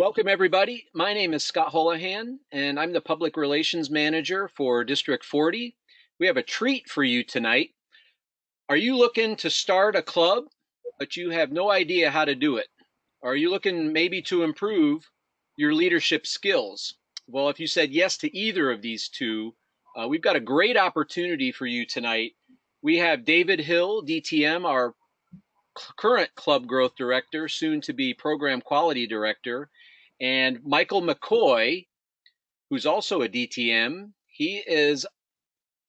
Welcome, everybody. My name is Scott Holohan, and I'm the Public Relations Manager for District 40. We have a treat for you tonight. Are you looking to start a club, but you have no idea how to do it? Are you looking maybe to improve your leadership skills? Well, if you said yes to either of these two, we've got a great opportunity for you tonight. We have David Hill, DTM, our current Club Growth Director, soon to be Program Quality Director, and Michael McCoy, who's also a DTM. He is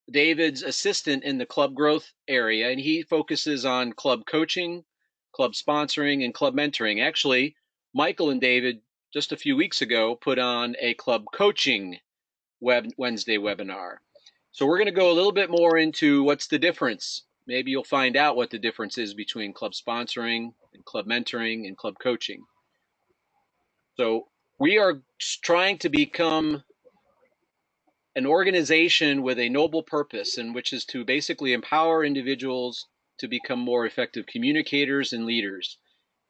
David's assistant in the club growth area, and he focuses on club coaching, club sponsoring, and club mentoring. Actually, Michael and David, just a few weeks ago, put on a club coaching Wednesday webinar. So we're going to go a little bit more into what's the difference. Maybe you'll find out what the difference is between club sponsoring and club mentoring and club coaching. So we are trying to become an organization with a noble purpose, and which is to basically empower individuals to become more effective communicators and leaders.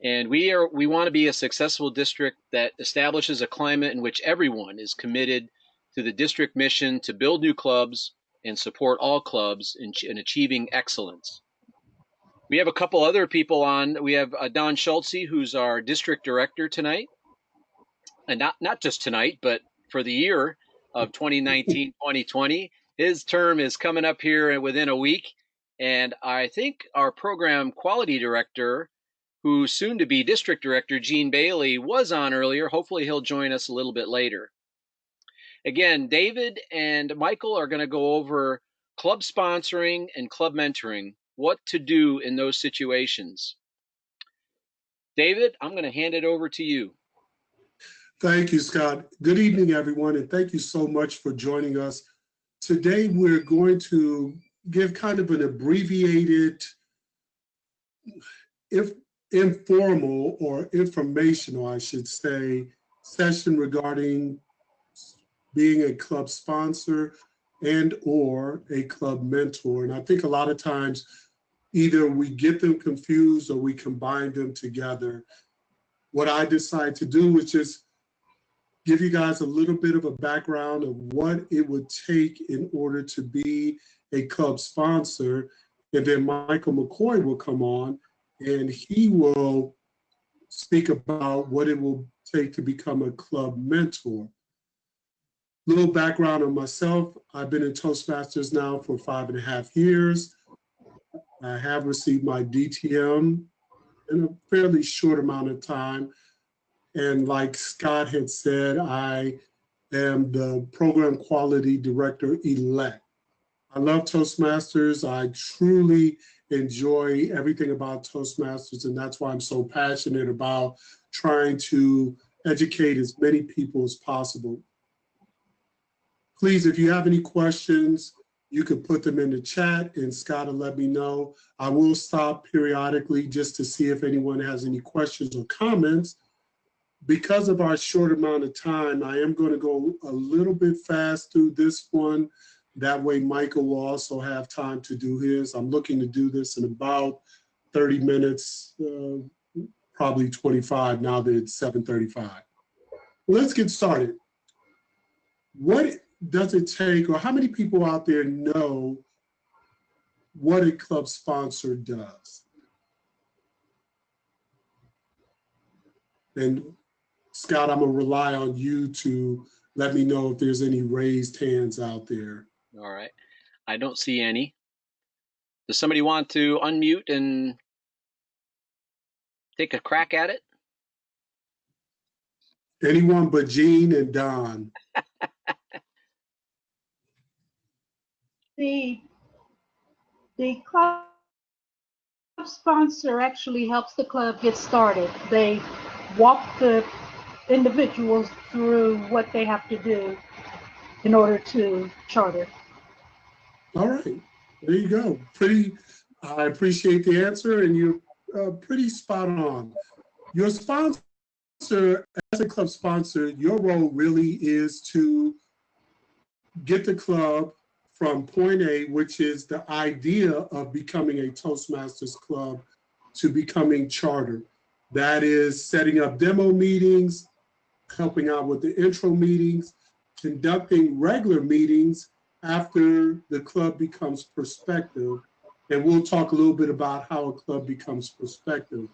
And we want to be a successful district that establishes a climate in which everyone is committed to the district mission to build new clubs and support all clubs in achieving excellence. We have a couple other people on. We have Don Schultze, who's our district director tonight, and not just tonight, but for the year of 2019-2020. His term is coming up here within a week. And I think our program quality director, who's soon to be district director, Gene Bailey, was on earlier. Hopefully he'll join us a little bit later. Again, David and Michael are going to go over club sponsoring and club mentoring, what to do in those situations. David, I'm going to hand it over to you. Thank you, Scott. Good evening, everyone, and thank you so much for joining us. Today, we're going to give kind of an abbreviated, informal or informational, I should say, session regarding being a club sponsor and or a club mentor. And I think a lot of times, either we get them confused or we combine them together. What I decided to do was just give you guys a little bit of a background of what it would take in order to be a club sponsor. And then Michael McCoy will come on and he will speak about what it will take to become a club mentor. Little background on myself. I've been in Toastmasters now for 5.5 years. I have received my DTM in a fairly short amount of time. And like Scott had said, I am the program quality director elect. I love Toastmasters. I truly enjoy everything about Toastmasters, and that's why I'm so passionate about trying to educate as many people as possible. Please, if you have any questions, you can put them in the chat and Scott will let me know. I will stop periodically just to see if anyone has any questions or comments. Because of our short amount of time, I am going to go a little bit fast through this one. That way Michael will also have time to do his. I'm looking to do this in about 30 minutes, probably 25 now that it's 7:35. Let's get started. What does it take, or how many people out there know what a club sponsor does? And Scott, I'm gonna rely on you to let me know if there's any raised hands out there. All right. I don't see any. Does somebody want to unmute and take a crack at it? Anyone but Gene and Don. The club sponsor actually helps the club get started. They walk the individuals through what they have to do in order to charter. All right, there you go. I appreciate the answer, and you're pretty spot on. Your sponsor, as a club sponsor, your role really is to get the club from point A, which is the idea of becoming a Toastmasters club, to becoming chartered. That is setting up demo meetings, helping out with the intro meetings, conducting regular meetings after the club becomes prospective. And we'll talk a little bit about how a club becomes prospective.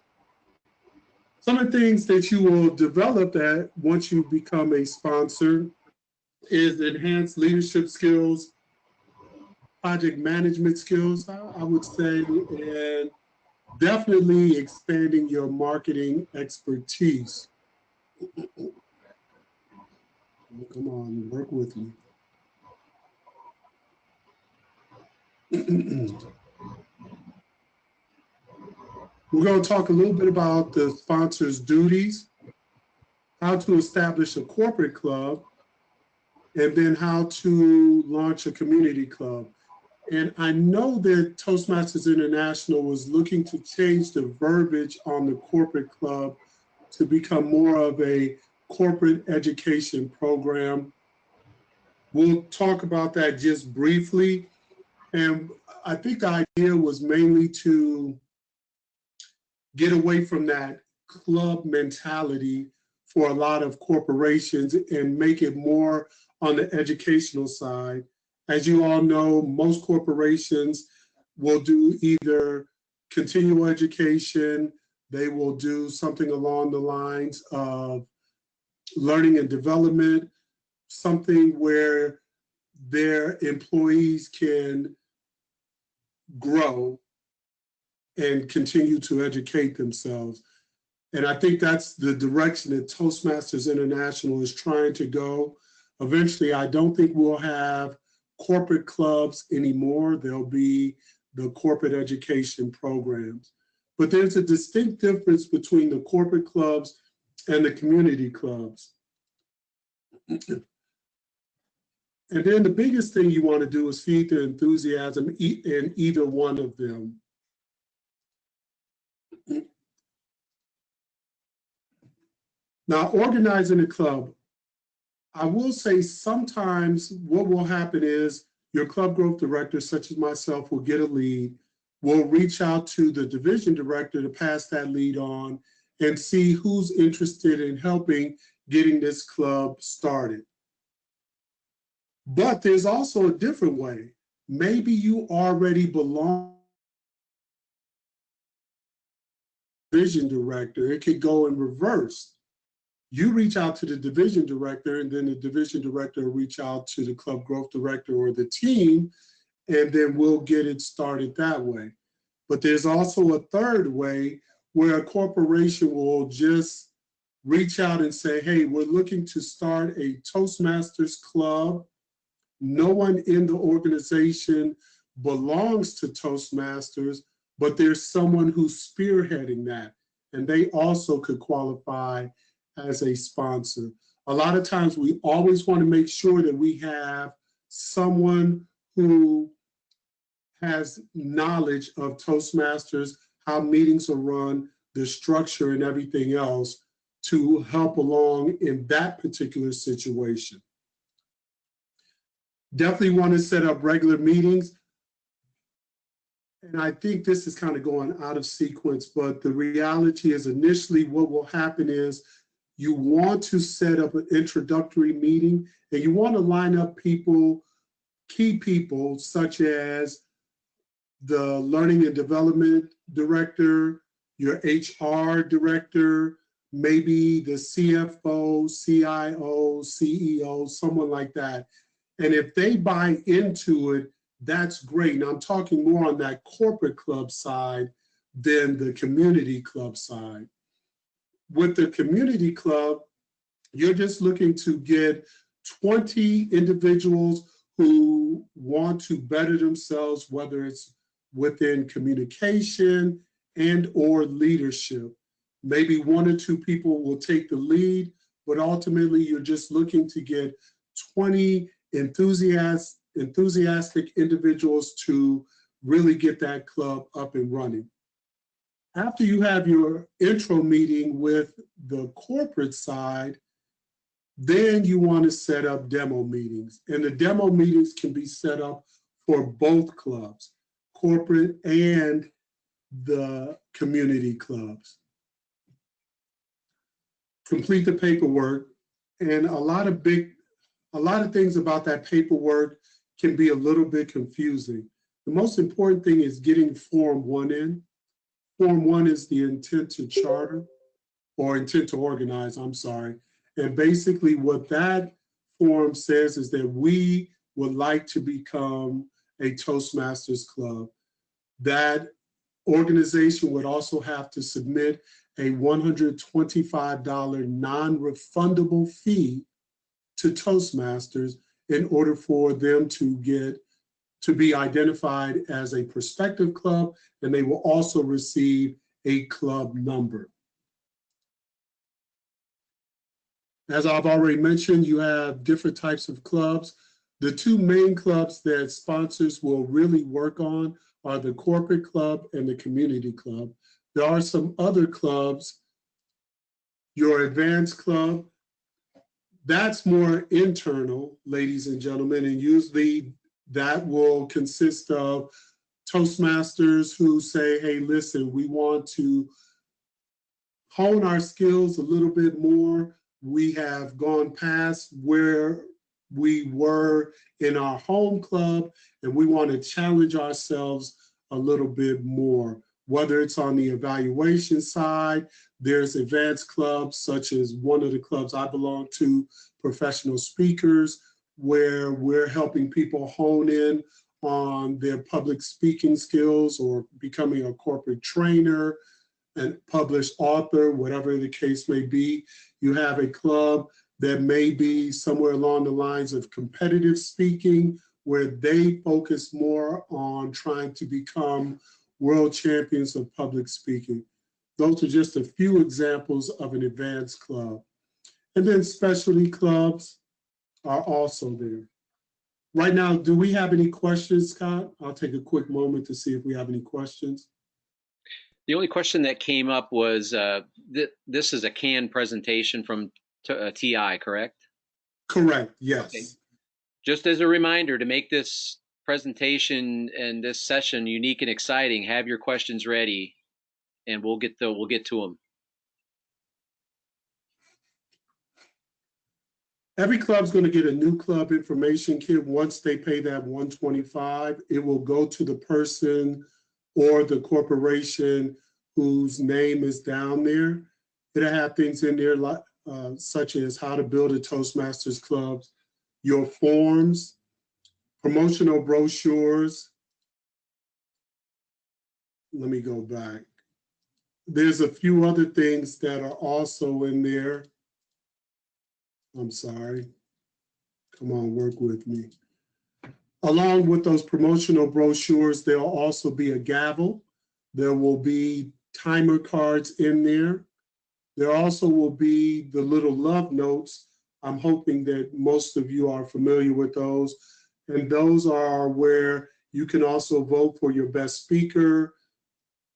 Some of the things that you will develop at once you become a sponsor is enhanced leadership skills, project management skills, I would say, and definitely expanding your marketing expertise. Come on, work with me. We're going to talk a little bit about the sponsor's duties, how to establish a corporate club, and then how to launch a community club. And I know that Toastmasters International was looking to change the verbiage on the corporate club to become more of a corporate education program. We'll talk about that just briefly. And I think the idea was mainly to get away from that club mentality for a lot of corporations and make it more on the educational side. As you all know, most corporations will do either continual education, they will do something along the lines of learning and development, something where their employees can grow and continue to educate themselves. And I think that's the direction that Toastmasters International is trying to go. Eventually, I don't think we'll have corporate clubs anymore. There'll be the corporate education programs. But there's a distinct difference between the corporate clubs and the community clubs. And then the biggest thing you want to do is feed the enthusiasm in either one of them. Now, organizing a club, I will say sometimes what will happen is your club growth director, such as myself, will get a lead, will reach out to the division director to pass that lead on and see who's interested in helping getting this club started. But there's also a different way. Maybe you already belong to the division director. It could go in reverse. You reach out to the division director, and then the division director will reach out to the club growth director or the team, and then we'll get it started that way. But there's also a third way where a corporation will just reach out and say, hey, we're looking to start a Toastmasters club. No one in the organization belongs to Toastmasters, but there's someone who's spearheading that, and they also could qualify as a sponsor. A lot of times we always want to make sure that we have someone who has knowledge of Toastmasters, how meetings are run, the structure and everything else to help along in that particular situation. Definitely want to set up regular meetings. And I think this is kind of going out of sequence, but the reality is initially what will happen is you want to set up an introductory meeting and you want to line up people, key people, such as the learning and development director, your HR director, maybe the CFO, CIO, CEO, someone like that. And if they buy into it, that's great. Now I'm talking more on that corporate club side than the community club side. With the community club, you're just looking to get 20 individuals who want to better themselves, whether it's within communication and or leadership. Maybe one or two people will take the lead, but ultimately you're just looking to get 20 enthusiastic individuals to really get that club up and running. After you have your intro meeting with the corporate side, then you want to set up demo meetings. And the demo meetings can be set up for both clubs, corporate and the community clubs. Complete the paperwork. And a lot of things about that paperwork can be a little bit confusing. The most important thing is getting Form 1 in. Form 1 is the intent to charter, or intent to organize, I'm sorry. And basically what that form says is that we would like to become a Toastmasters club. That organization would also have to submit a $125 non-refundable fee to Toastmasters in order for them to be identified as a prospective club, and they will also receive a club number. As I've already mentioned, you have different types of clubs. The two main clubs that sponsors will really work on are the corporate club and the community club. There are some other clubs, your advanced club, that's more internal, ladies and gentlemen, and usually that will consist of Toastmasters who say, hey, listen, we want to hone our skills a little bit more. We have gone past where we were in our home club, and we want to challenge ourselves a little bit more. Whether it's on the evaluation side, there's advanced clubs, such as one of the clubs I belong to, Professional Speakers, where we're helping people hone in on their public speaking skills or becoming a corporate trainer and published author, whatever the case may be. You have a club that may be somewhere along the lines of competitive speaking, where they focus more on trying to become world champions of public speaking. Those are just a few examples of an advanced club. And then specialty clubs are also there. Right now, do we have any questions, Scott? I'll take a quick moment to see if we have any questions. The only question that came up was, this is a canned presentation from TI, correct? Correct, yes. Okay. Just as a reminder, to make this presentation and this session unique and exciting, have your questions ready, and we'll get to them. Every club's going to get a new club information kit once they pay that $125. It will go to the person or the corporation whose name is down there. It'll have things in there like, such as how to build a Toastmasters club, your forms, promotional brochures. Let me go back. There's a few other things that are also in there. I'm sorry. Come on, work with me. Along with those promotional brochures, there'll also be a gavel. There will be timer cards in there. There also will be the little love notes. I'm hoping that most of you are familiar with those. And those are where you can also vote for your best speaker,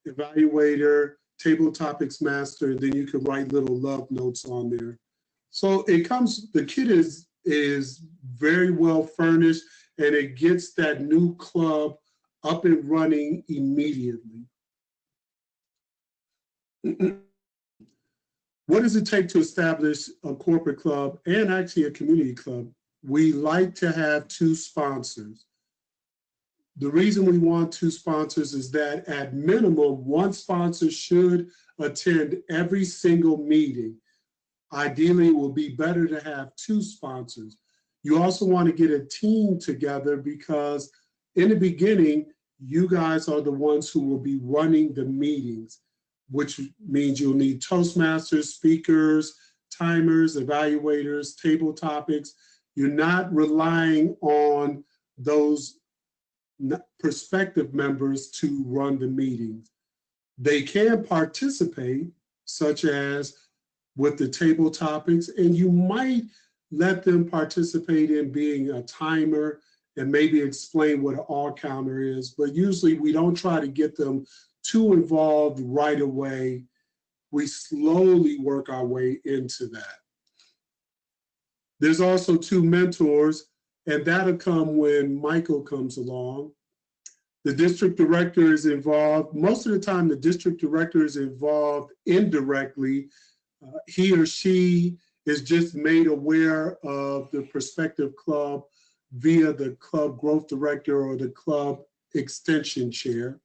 evaluator, table topics master, and then you can write little love notes on there. So it comes, the kit is very well furnished, and it gets that new club up and running immediately. What does it take to establish a corporate club and actually a community club? We like to have two sponsors. The reason we want two sponsors is that at minimum, one sponsor should attend every single meeting. Ideally, it will be better to have two sponsors. You also want to get a team together because in the beginning, you guys are the ones who will be running the meetings, which means you'll need Toastmasters, speakers, timers, evaluators, table topics. You're not relying on those prospective members to run the meetings. They can participate, such as with the table topics, and you might let them participate in being a timer and maybe explain what an all counter is, but usually we don't try to get them too involved right away. We slowly work our way into that. There's also two mentors, and that'll come when Michael comes along. The district director is involved. Most of the time, the district director is involved indirectly. He or she is just made aware of the prospective club via the club growth director or the club extension chair.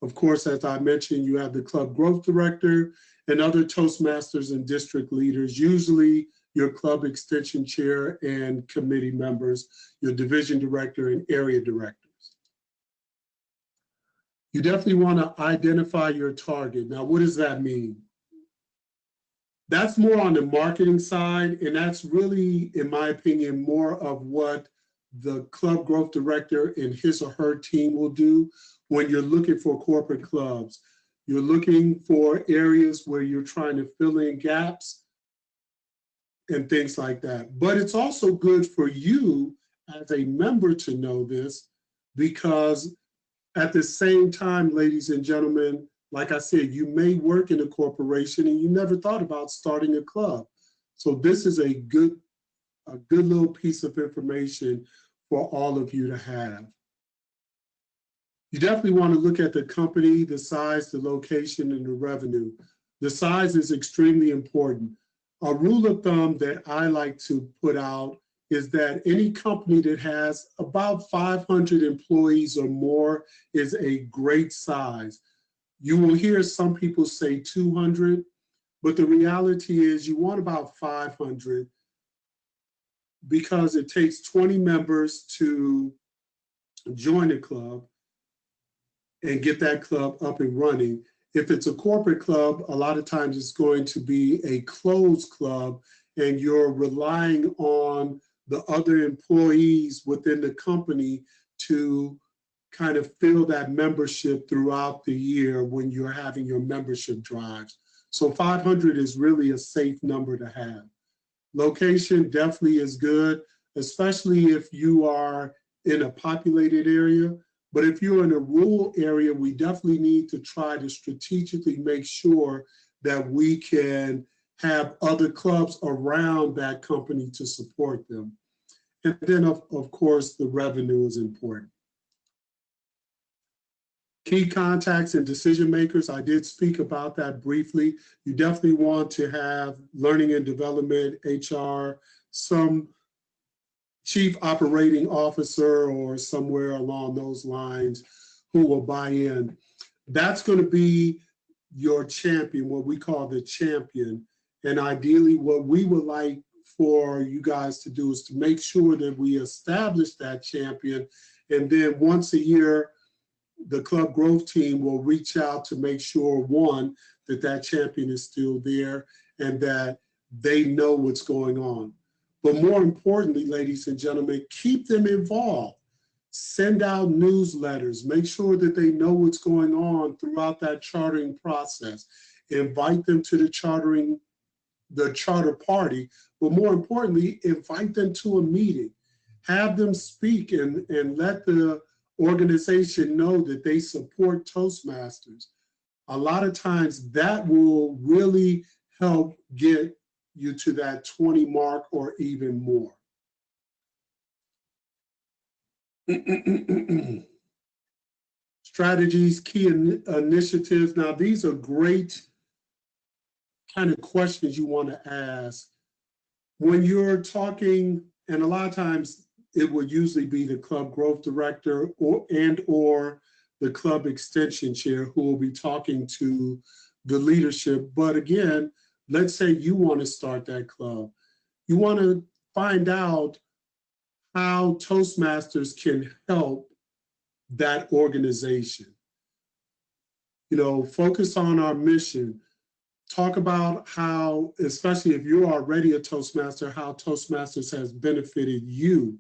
Of course, as I mentioned, you have the club growth director and other Toastmasters and district leaders, usually your club extension chair and committee members, your division director and area directors. You definitely want to identify your target. Now, what does that mean? That's more on the marketing side, and that's really, in my opinion, more of what the club growth director and his or her team will do when you're looking for corporate clubs. You're looking for areas where you're trying to fill in gaps and things like that. But it's also good for you as a member to know this, because at the same time, ladies and gentlemen, like I said, you may work in a corporation and you never thought about starting a club. So this is a good little piece of information for all of you to have. You definitely want to look at the company, the size, the location, and the revenue. The size is extremely important. A rule of thumb that I like to put out is that any company that has about 500 employees or more is a great size. You will hear some people say 200, but the reality is you want about 500 because it takes 20 members to join a club and get that club up and running. If it's a corporate club, a lot of times it's going to be a closed club and you're relying on the other employees within the company to kind of fill that membership throughout the year when you're having your membership drives. So 500 is really a safe number to have. Location definitely is good, especially if you are in a populated area. But if you're in a rural area, we definitely need to try to strategically make sure that we can have other clubs around that company to support them. And then, of course, the revenue is important. Key contacts and decision makers, I did speak about that briefly. You definitely want to have learning and development, HR, some chief operating officer or somewhere along those lines who will buy in. That's going to be your champion, what we call the champion. And ideally, what we would like for you guys to do is to make sure that we establish that champion. And then once a year, the club growth team will reach out to make sure, one, that that champion is still there and that they know what's going on. But more importantly, ladies and gentlemen, keep them involved. Send out newsletters. Make sure that they know what's going on throughout that chartering process. Invite them to the charter party, but more importantly, invite them to a meeting. Have them speak and let the organization know that they support Toastmasters. A lot of times that will really help get you to that 20 mark or even more. Strategies, key initiatives. Now, these are great kind of questions you want to ask when you're talking, and a lot of times it would usually be the club growth director or the club extension chair who will be talking to the leadership. But again, let's say you want to start that club. You want to find out how Toastmasters can help that organization. You know, focus on our mission. Talk about how, especially if you're already a Toastmaster, how Toastmasters has benefited you.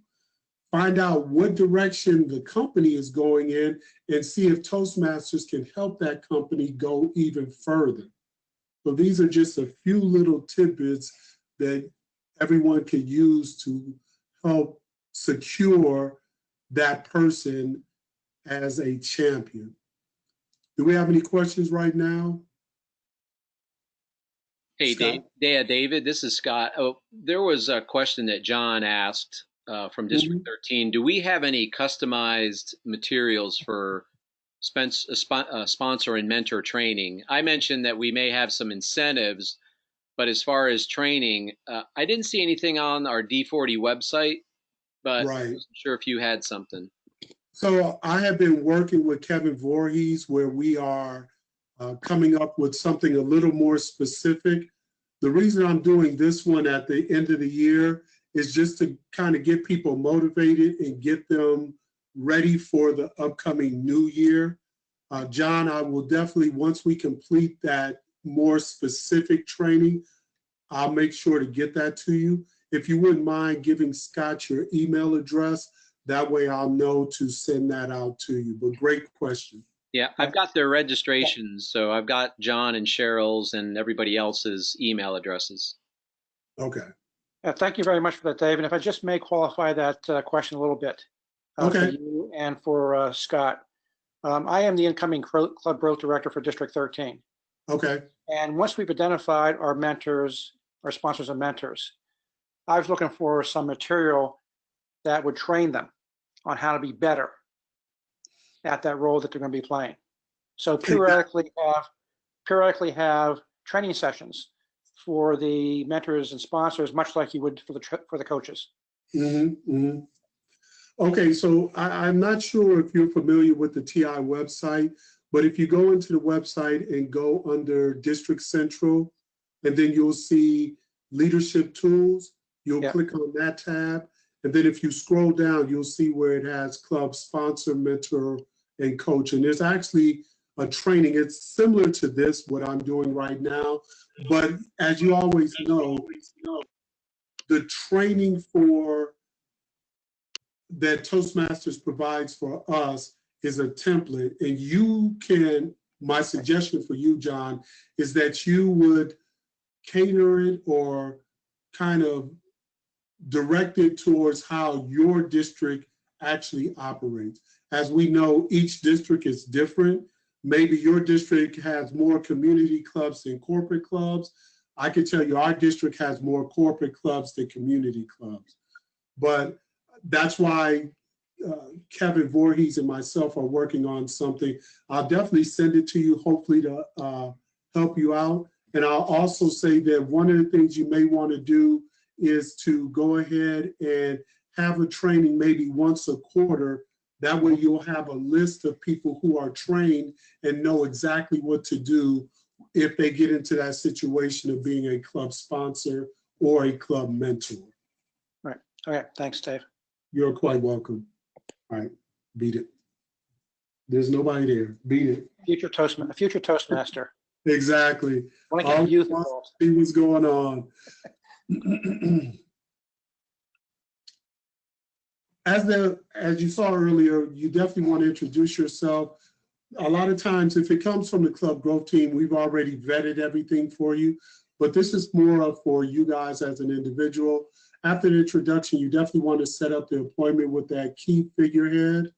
Find out what direction the company is going in and see if Toastmasters can help that company go even further. So these are just a few little tidbits that everyone can use to help secure that person as a champion. Do we have any questions right now? Hey, David, this is Scott. Oh, there was a question that John asked from District 13. Do we have any customized materials for sponsor and mentor training? I mentioned that we may have some incentives, But as far as training, I didn't see anything on our D40 website, but I Right. wasn't sure if you had something. So I have been working with Kevin Voorhees where we are coming up with something a little more specific. The reason I'm doing this one at the end of the year is just to kind of get people motivated and get them ready for the upcoming new year. John, I will definitely, once we complete that more specific training, I'll make sure to get that to you. If you wouldn't mind giving Scott your email address, that way I'll know to send that out to you. But great question. Yeah, I've got their registrations, so I've got John and Cheryl's and everybody else's email addresses. Okay. Thank you very much for that, Dave. And if I just may qualify that question a little bit for Okay. you and for Scott. I am the incoming club growth director for District 13. Okay. And once we've identified our mentors, our sponsors and mentors, I was looking for some material that would train them on how to be better at that role that they're going to be playing. So periodically have training sessions for the mentors and sponsors, much like you would for the coaches. Mm-hmm, mm-hmm. Okay, so I'm not sure if you're familiar with the TI website, but if you go into the website and go under District Central, and then you'll see Leadership Tools, you'll click on that tab. And then if you scroll down, you'll see where it has club sponsor, mentor, and coach. And there's actually a training. It's similar to this, what I'm doing right now. But as you always know, the training for that Toastmasters provides for us is a template. And you can, my suggestion for you, John, is that you would cater it or kind of direct it towards how your district actually operates. As we know, each district is different. Maybe your district has more community clubs than corporate clubs. I can tell you our district has more corporate clubs than community clubs. But that's why Kevin Voorhees and myself are working on something. I'll definitely send it to you, hopefully to help you out. And I'll also say that one of the things you may want to do is to go ahead and have a training maybe once a quarter. That way you'll have a list of people who are trained and know exactly what to do if they get into that situation of being a club sponsor or a club mentor. Right. Okay. Thanks, Dave. You're quite welcome. All right. Beat it. There's nobody there. Beat it. Future Toastmaster. Exactly. I want to get youth involved. See what's going on. As you saw earlier, you definitely want to introduce yourself. A lot of times, if it comes from the club growth team, we've already vetted everything for you, but this is more for you guys as an individual. After the introduction, you definitely want to set up the appointment with that key figurehead.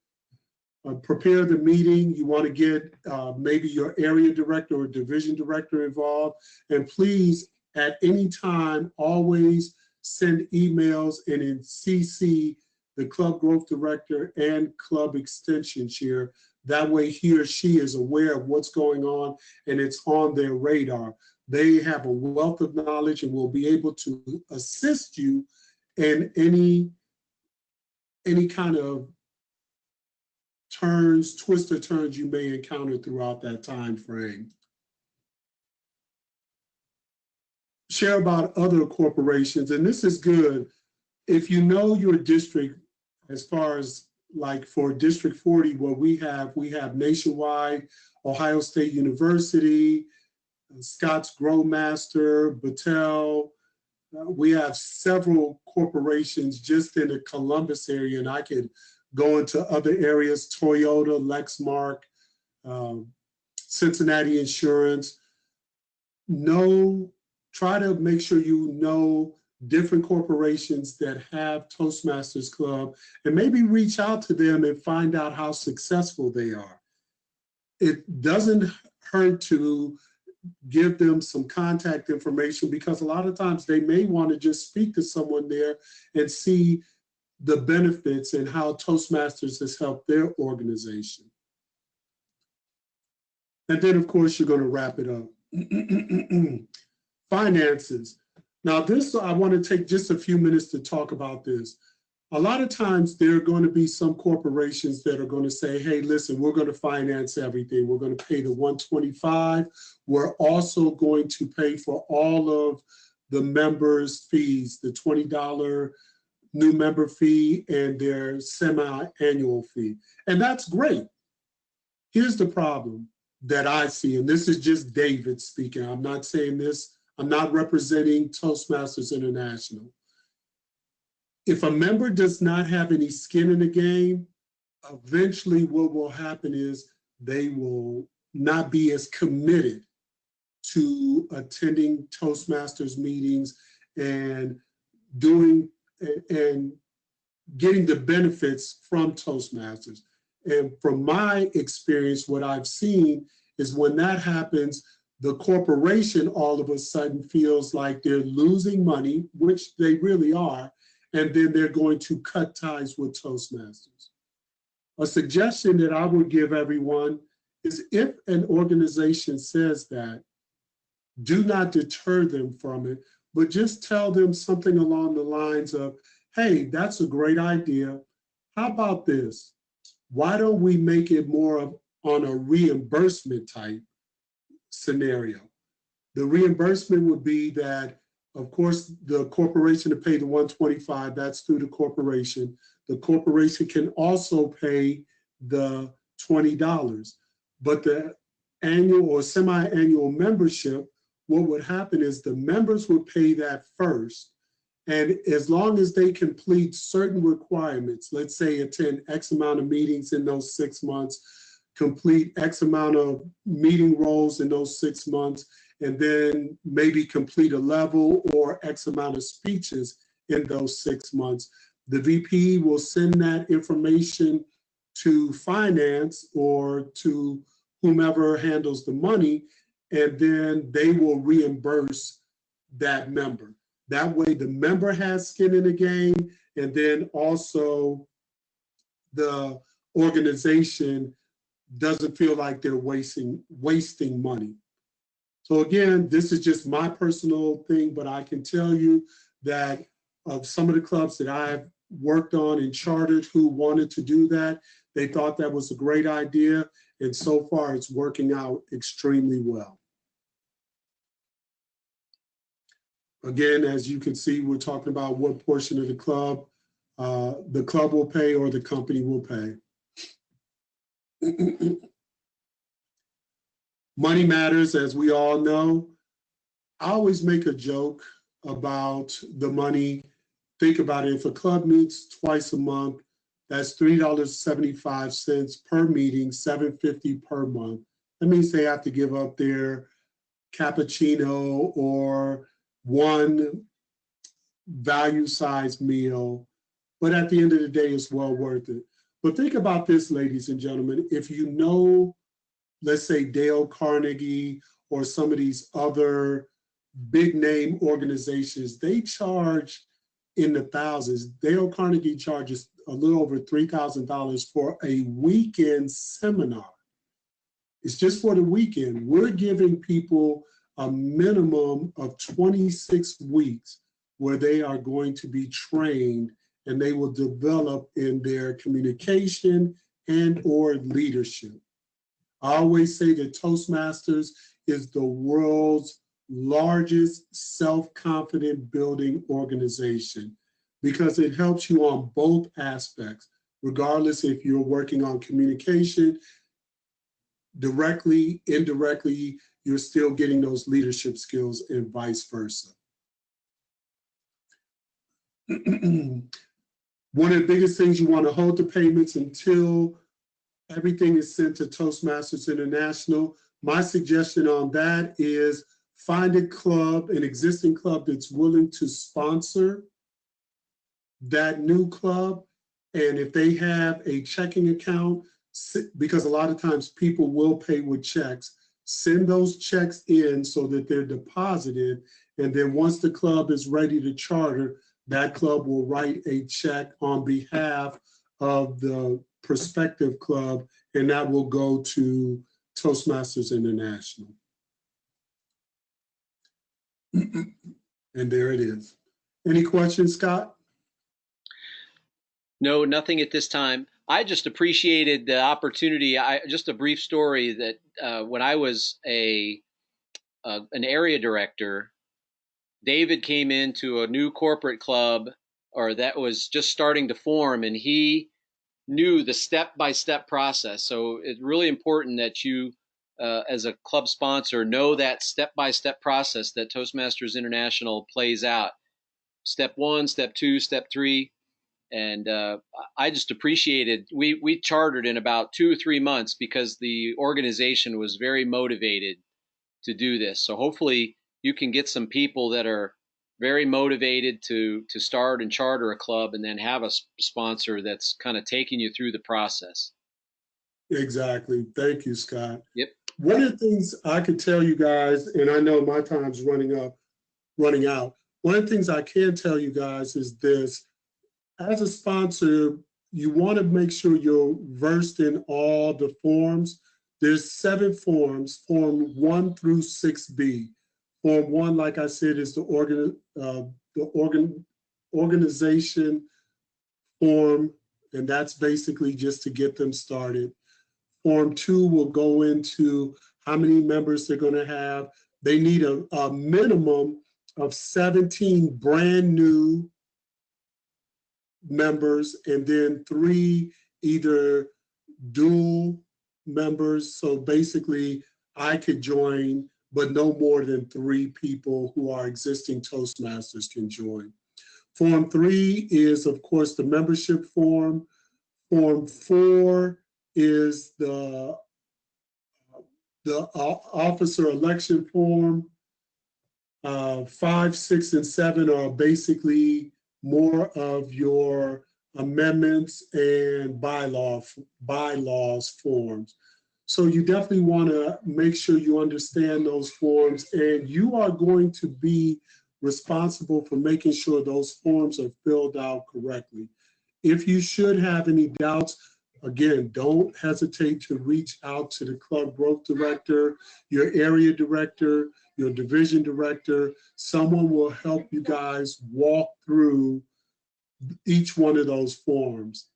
Prepare the meeting. You want to get maybe your area director or division director involved. And please, at any time, always send emails and in CC the club growth director and club extension chair. That way he or she is aware of what's going on and it's on their radar. They have a wealth of knowledge and will be able to assist you in any kind of twists or turns you may encounter throughout that time frame. Share about other corporations, and this is good. If you know your district, as far as like for District 40, what we have Nationwide, Ohio State University, Scott's Growmaster, Battelle. We have several corporations just in the Columbus area, and I could go into other areas, Toyota, Lexmark, Cincinnati Insurance. Try to make sure you know different corporations that have Toastmasters Club and maybe reach out to them and find out how successful they are. It doesn't hurt to give them some contact information because a lot of times they may want to just speak to someone there and see the benefits and how Toastmasters has helped their organization. And then of course, you're going to wrap it up. finances. Now this, I want to take just a few minutes to talk about this. A lot of times there are going to be some corporations that are going to say, hey, listen, we're going to finance everything. We're going to pay the 125. We're also going to pay for all of the members' fees, the $20 new member fee and their semi-annual fee. And that's great. Here's the problem that I see, and this is just David speaking. I'm not saying this, I'm not representing Toastmasters International. If a member does not have any skin in the game, eventually what will happen is they will not be as committed to attending Toastmasters meetings and doing and getting the benefits from Toastmasters. And from my experience, what I've seen is when that happens, the corporation all of a sudden feels like they're losing money, which they really are, and then they're going to cut ties with Toastmasters. A suggestion that I would give everyone is if an organization says that, do not deter them from it, but just tell them something along the lines of, hey, that's a great idea. How about this? Why don't we make it more of on a reimbursement type scenario? The reimbursement would be that, of course, the corporation to pay the 125, that's through the corporation. The corporation can also pay the $20, but the annual or semi-annual membership, what would happen is the members would pay that first. And as long as they complete certain requirements, let's say attend X amount of meetings in those 6 months, complete X amount of meeting roles in those 6 months, and then maybe complete a level or X amount of speeches in those 6 months, the VP will send that information to finance or to whomever handles the money, and then they will reimburse that member. That way the member has skin in the game, and then also the organization doesn't feel like they're wasting money. So again, this is just my personal thing, but I can tell you that of some of the clubs that I've worked on and chartered who wanted to do that, they thought that was a great idea, and so far it's working out extremely well. Again, as you can see, we're talking about what portion of the club will pay or the company will pay. Money matters, as we all know. I always make a joke about the money. Think about it, if a club meets twice a month, that's $3.75 per meeting, $7.50 per month. That means they have to give up their cappuccino or one value-sized meal, but at the end of the day, it's well worth it. But think about this, ladies and gentlemen, if you know, let's say Dale Carnegie or some of these other big name organizations, they charge in the thousands. Dale Carnegie charges a little over $3,000 for a weekend seminar. It's just for the weekend. We're giving people a minimum of 26 weeks where they are going to be trained, and they will develop in their communication and or leadership. I always say that Toastmasters is the world's largest self-confident building organization because it helps you on both aspects, regardless if you're working on communication, directly, indirectly, you're still getting those leadership skills and vice versa. One of the biggest things, you want to hold the payments until everything is sent to Toastmasters International. My suggestion on that is find a club, an existing club that's willing to sponsor that new club. And if they have a checking account, because a lot of times people will pay with checks, send those checks in so that they're deposited. And then once the club is ready to charter, that club will write a check on behalf of the prospective club, and that will go to Toastmasters International. And there it is. Any questions, Scott? No, nothing at this time. I just appreciated the opportunity. Just a brief story that when I was an area director, David came into a new corporate club, or that was just starting to form, and he knew the step-by-step process. So it's really important that you, as a club sponsor, know that step-by-step process that Toastmasters International plays out. Step 1, step 2, step 3. And I just appreciated, we chartered in about 2 or 3 months because the organization was very motivated to do this. So hopefully you can get some people that are very motivated to start and charter a club, and then have a sponsor that's kind of taking you through the process. Exactly. Thank you, Scott. Yep. One of the things I could tell you guys, and I know my time's running out. One of the things I can tell you guys is this: as a sponsor, you want to make sure you're versed in all the forms. There's 7 forms, Form 1 through 6B. Form 1, like I said, is the organization form, and that's basically just to get them started. Form 2 will go into how many members they're going to have. They need a minimum of 17 brand new members, and then 3 either dual members. So basically, I could join, but no more than 3 people who are existing Toastmasters can join. Form 3 is, of course, the membership form. Form 4 is the officer election form. 5, 6, and 7 are basically more of your amendments and bylaws forms. So you definitely want to make sure you understand those forms, and you are going to be responsible for making sure those forms are filled out correctly. If you should have any doubts, again, don't hesitate to reach out to the club growth director, your area director, your division director. Someone will help you guys walk through each one of those forms.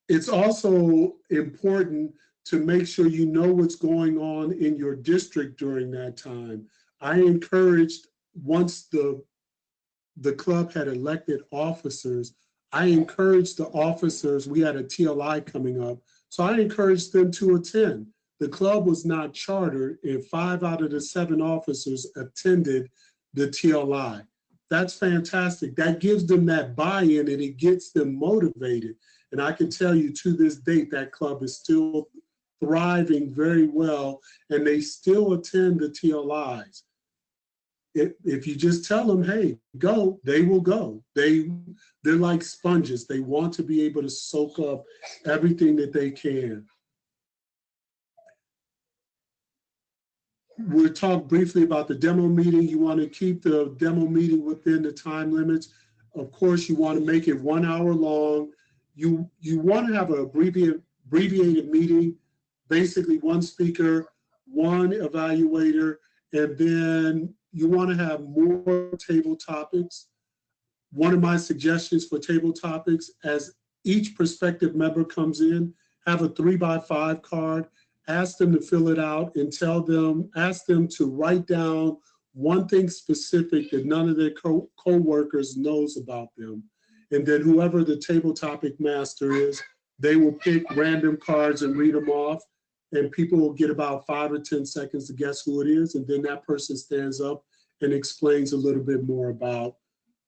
It's also important to make sure you know what's going on in your district during that time. I encouraged, once the club had elected officers, I encouraged the officers, we had a TLI coming up, so I encouraged them to attend. The club was not chartered, and 5 out of the 7 officers attended the TLI. That's fantastic. That gives them that buy-in, and it gets them motivated. And I can tell you, to this date, that club is still thriving very well, and they still attend the TLIs. If you just tell them, hey, go, they will go. They're like sponges. They want to be able to soak up everything that they can. We'll talk briefly about the demo meeting. You want to keep the demo meeting within the time limits. Of course, you want to make it 1 hour long. You want to have an abbreviated meeting, basically 1 speaker, 1 evaluator, and then you want to have more table topics. One of my suggestions for table topics, as each prospective member comes in, have a 3x5 card, ask them to fill it out, and ask them to write down 1 thing specific that none of their co-workers knows about them. And then whoever the table topic master is, they will pick random cards and read them off. And people will get about 5 or 10 seconds to guess who it is. And then that person stands up and explains a little bit more about,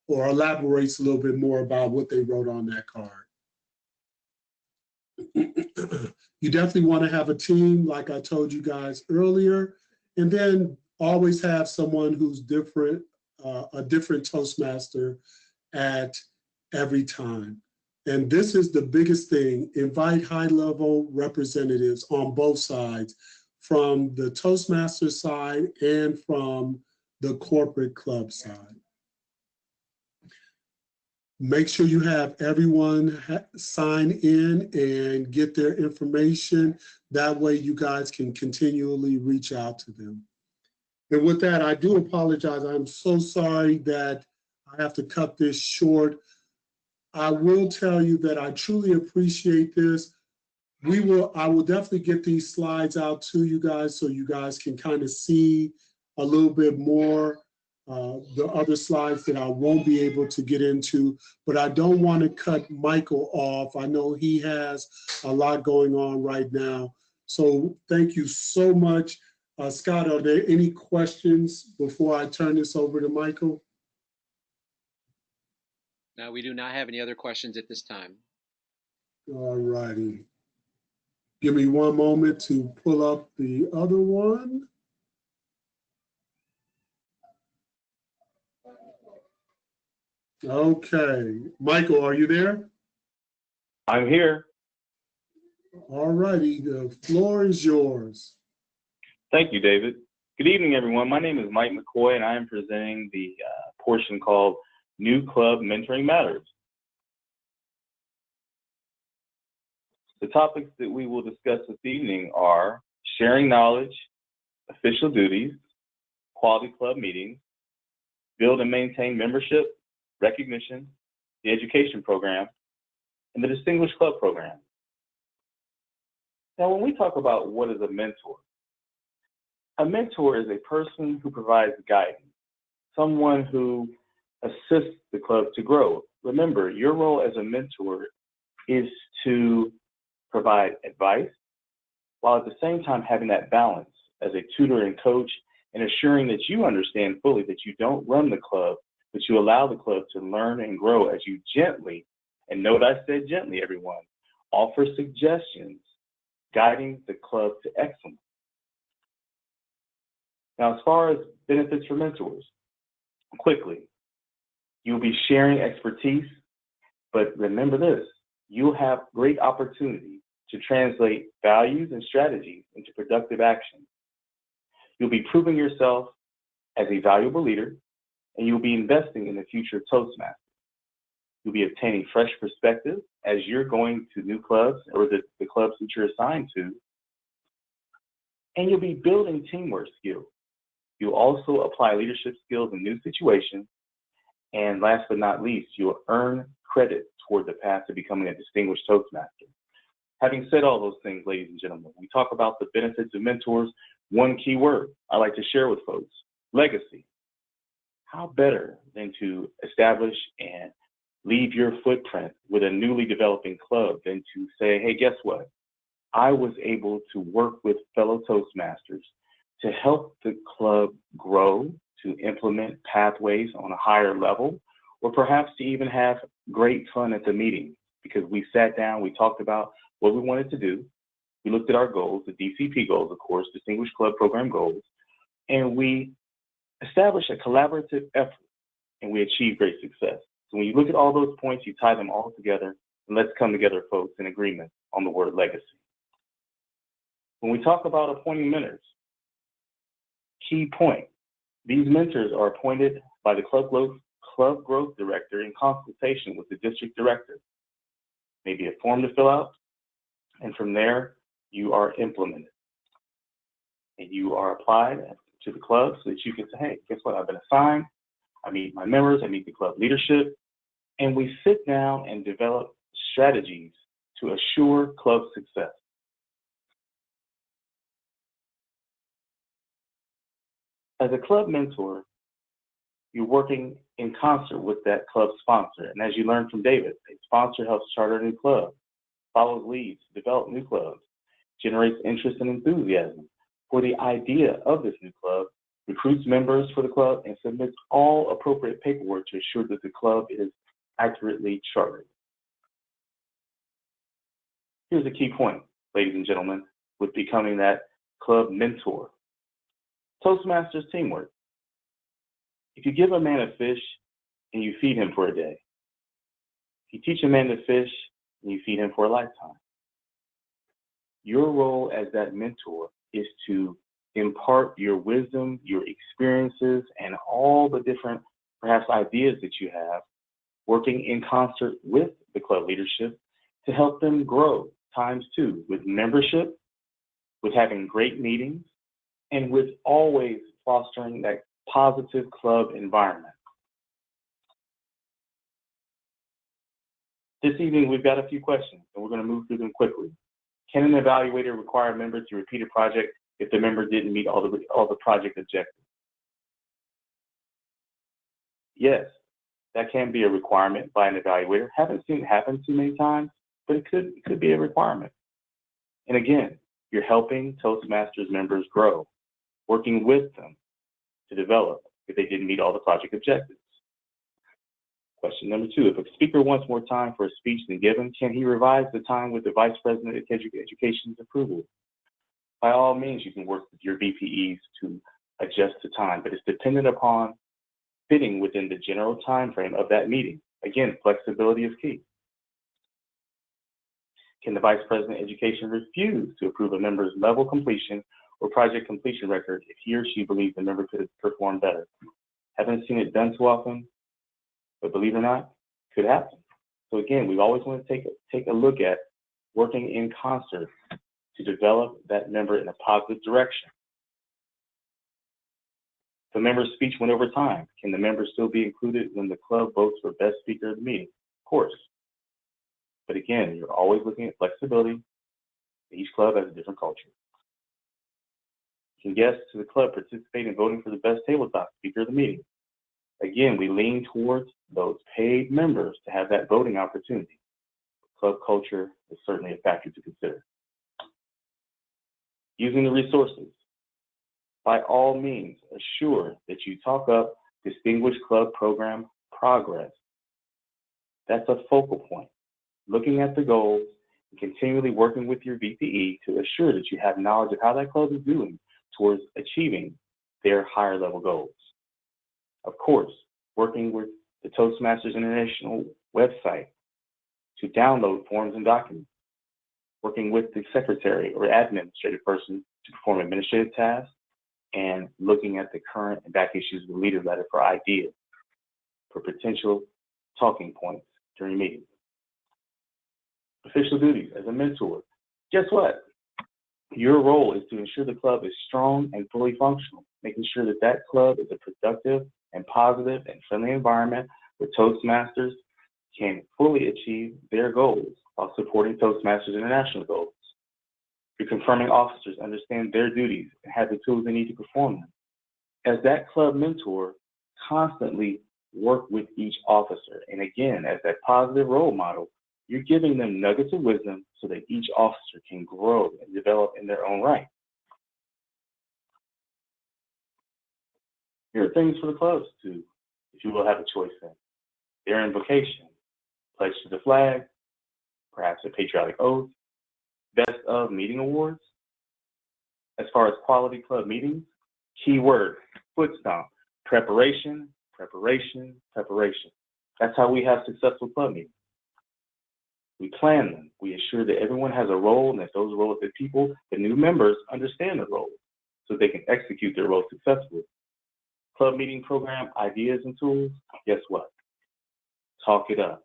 or elaborates a little bit more about what they wrote on that card. You definitely want to have a team, like I told you guys earlier, and then always have someone who's different, a different Toastmaster at every time. And this is the biggest thing: invite high-level representatives on both sides, from the Toastmaster side and from the corporate club side. Make sure you have everyone sign in and get their information. That way you guys can continually reach out to them. And with that, I do apologize. I'm so sorry that I have to cut this short. I will tell you that I truly appreciate this. I will definitely get these slides out to you guys so you guys can kind of see a little bit more the other slides that I won't be able to get into, but I don't want to cut Michael off. I know he has a lot going on right now. So thank you so much. Scott, are there any questions before I turn this over to Michael? No, we do not have any other questions at this time. All righty. Give me one moment to pull up the other one. Okay, Michael, are you there? I'm here. All righty, the floor is yours. Thank you, David. Good evening, everyone. My name is Mike McCoy, and I am presenting the portion called New Club Mentoring Matters. The topics that we will discuss this evening are sharing knowledge, official duties, quality club meetings, build and maintain membership, recognition, the education program, and the Distinguished Club program. Now, when we talk about what is a mentor is a person who provides guidance, someone who assists the club to grow. Remember, your role as a mentor is to provide advice, while at the same time having that balance as a tutor and coach and assuring that you understand fully that you don't run the club, but you allow the club to learn and grow as you gently, and note I said gently, everyone, offer suggestions, guiding the club to excellence. Now, as far as benefits for mentors, quickly, you'll be sharing expertise, but remember this, you'll have great opportunity to translate values and strategies into productive action. You'll be proving yourself as a valuable leader, and you'll be investing in the future of Toastmasters. You'll be obtaining fresh perspective as you're going to new clubs or the clubs that you're assigned to, and you'll be building teamwork skills. You'll also apply leadership skills in new situations, and last but not least, you'll earn credit toward the path to becoming a distinguished Toastmaster. Having said all those things, ladies and gentlemen, we talk about the benefits of mentors. One key word I like to share with folks, legacy. How better than to establish and leave your footprint with a newly developing club than to say, hey, guess what? I was able to work with fellow Toastmasters to help the club grow, to implement pathways on a higher level, or perhaps to even have great fun at the meeting, because we sat down, we talked about what we wanted to do. We looked at our goals, the DCP goals, of course, Distinguished Club Program goals, and we established a collaborative effort, and we achieved great success. So when you look at all those points, you tie them all together, and let's come together, folks, in agreement on the word legacy. When we talk about appointing mentors, key point, these mentors are appointed by the club growth director in consultation with the district director. Maybe a form to fill out, and from there, you are implemented. And you are applied to the club so that you can say, hey, guess what? I've been assigned. I meet my members, I meet the club leadership, and we sit down and develop strategies to assure club success. As a club mentor, you're working in concert with that club sponsor. And as you learned from David, a sponsor helps charter a new club, follows leads, develop new clubs, generates interest and enthusiasm for the idea of this new club, recruits members for the club, and submits all appropriate paperwork to ensure that the club is accurately chartered. Here's a key point, ladies and gentlemen, with becoming that club mentor. Toastmasters teamwork. If you give a man a fish and you feed him for a day, if you teach a man to fish and you feed him for a lifetime, your role as that mentor is to impart your wisdom, your experiences, and all the different, perhaps, ideas that you have, working in concert with the club leadership to help them grow ×2 with membership, with having great meetings, and with always fostering that positive club environment. This evening, we've got a few questions, and we're going to move through them quickly. Can an evaluator require a member to repeat a project if the member didn't meet all the project objectives? Yes, that can be a requirement by an evaluator. Haven't seen it happen too many times, but it could be a requirement. And again, you're helping Toastmasters members grow, working with them to develop if they didn't meet all the project objectives. Question number 2, if a speaker wants more time for a speech than given, can he revise the time with the Vice President of Education's approval? By all means, you can work with your VPEs to adjust the time, but it's dependent upon fitting within the general time frame of that meeting. Again, flexibility is key. Can the Vice President of Education refuse to approve a member's level completion or project completion record if he or she believes the member could perform better? Haven't seen it done too often, but believe it or not, could happen. So again, we always want to take a look at working in concert to develop that member in a positive direction. If a member's speech went over time, can the member still be included when the club votes for best speaker of the meeting? Of course. But again, you're always looking at flexibility. Each club has a different culture. Can guests to the club participate in voting for the best tabletop speaker of the meeting? Again, we lean towards those paid members to have that voting opportunity. Club culture is certainly a factor to consider. Using the resources. By all means, assure that you talk up Distinguished Club Program progress. That's a focal point. Looking at the goals and continually working with your VPE to assure that you have knowledge of how that club is doing towards achieving their higher level goals. Of course, working with the Toastmasters International website to download forms and documents. Working with the secretary or administrative person to perform administrative tasks, and looking at the current and back issues of the leader letter for ideas, for potential talking points during meetings. Official duties as a mentor. Guess what? Your role is to ensure the club is strong and fully functional, making sure that that club is a productive and positive and friendly environment where Toastmasters can fully achieve their goals while supporting Toastmasters International goals. Your confirming officers understand their duties and have the tools they need to perform them. As that club mentor, constantly work with each officer. And again, as that positive role model, you're giving them nuggets of wisdom so that each officer can grow and develop in their own right. Here are things for the clubs to, if you will, have a choice in. Their invocation, pledge to the flag, perhaps a patriotic oath, best of meeting awards. As far as quality club meetings, key word, foot stomp, preparation, preparation, preparation. That's how we have successful club meetings. We plan them. We ensure that everyone has a role and that those roles, that people, the new members, understand the role so they can execute their role successfully. Club meeting program ideas and tools, guess what? Talk it up.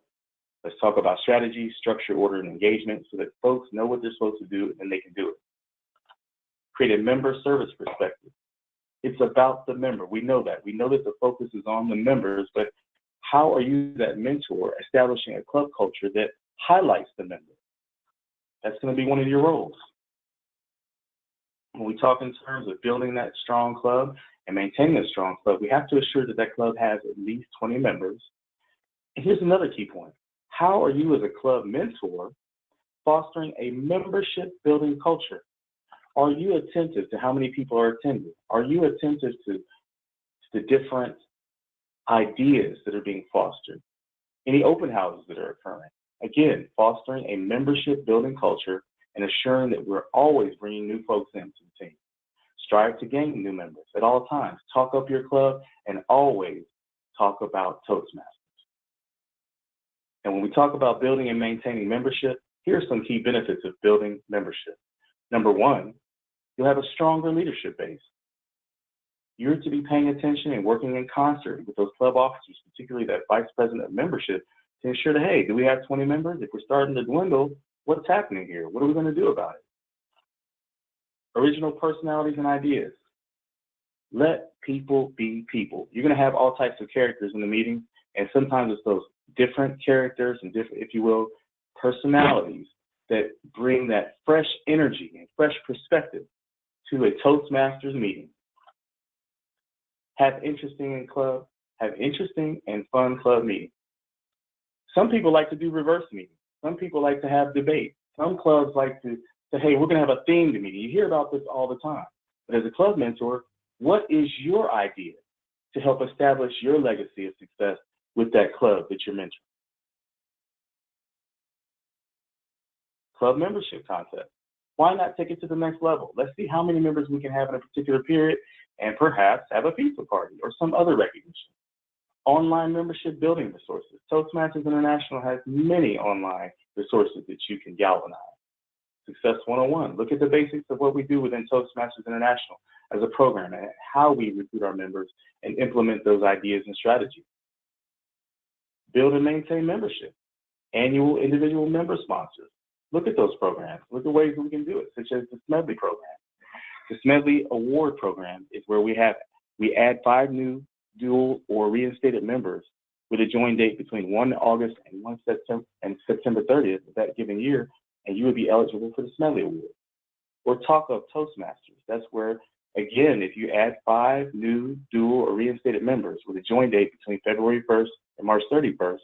Let's talk about strategy, structure, order, and engagement so that folks know what they're supposed to do and they can do it. Create a member service perspective. It's about the member. We know that. We know that the focus is on the members, but how are you, that mentor, establishing a club culture that highlights the member? That's going to be one of your roles. When we talk in terms of building that strong club and maintaining a strong club, we have to assure that that club has at least 20 members. And here's another key point. How are you as a club mentor fostering a membership building culture? Are you attentive to how many people are attending? Are you attentive to the different ideas that are being fostered? Any open houses that are occurring? Again, fostering a membership building culture and assuring that we're always bringing new folks into the team. Strive to gain new members at all times. Talk up your club and always talk about Toastmasters. And when we talk about building and maintaining membership, here are some key benefits of building membership. Number one, you'll have a stronger leadership base. You're to be paying attention and working in concert with those club officers, particularly that vice president of membership, to ensure that, hey, do we have 20 members? If we're starting to dwindle, what's happening here? What are we going to do about it? Original personalities and ideas. Let people be people. You're going to have all types of characters in the meeting, and sometimes it's those different characters and different, if you will, personalities that bring that fresh energy and fresh perspective to a Toastmasters meeting. Have interesting and fun club meetings. Some people like to do reverse meetings. Some people like to have debate. Some clubs like to say, hey, we're going to have a themed meeting. You hear about this all the time. But as a club mentor, what is your idea to help establish your legacy of success with that club that you're mentoring? Club membership contest. Why not take it to the next level? Let's see how many members we can have in a particular period and perhaps have a pizza party or some other recognition. Online membership building resources. Toastmasters International has many online resources that you can galvanize. Success 101. Look at the basics of what we do within Toastmasters International as a program and how we recruit our members and implement those ideas and strategies. Build and maintain membership. Annual individual member sponsors. Look at those programs. Look at ways that we can do it, such as the Smedley program. The Smedley Award program is where we add 5 new dual or reinstated members with a join date between 1 August and September 30th of that given year, and you would be eligible for the Smedley Award. Or Talk of Toastmasters. That's where, again, if you add 5 new dual or reinstated members with a join date between February 1st and March 31st,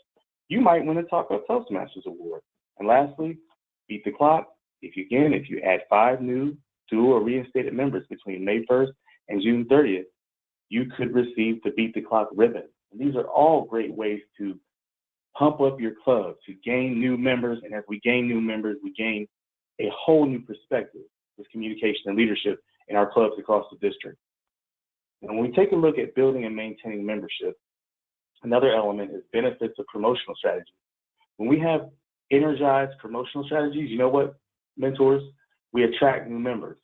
you might win the Talk of Toastmasters Award. And lastly, Beat the Clock. If you add 5 new dual or reinstated members between May 1st and June 30th, you could receive the Beat the Clock ribbon. And these are all great ways to pump up your club, to gain new members. And as we gain new members, we gain a whole new perspective with communication and leadership in our clubs across the district. And when we take a look at building and maintaining membership, another element is benefits of promotional strategies. When we have energized promotional strategies, you know what, mentors? We attract new members.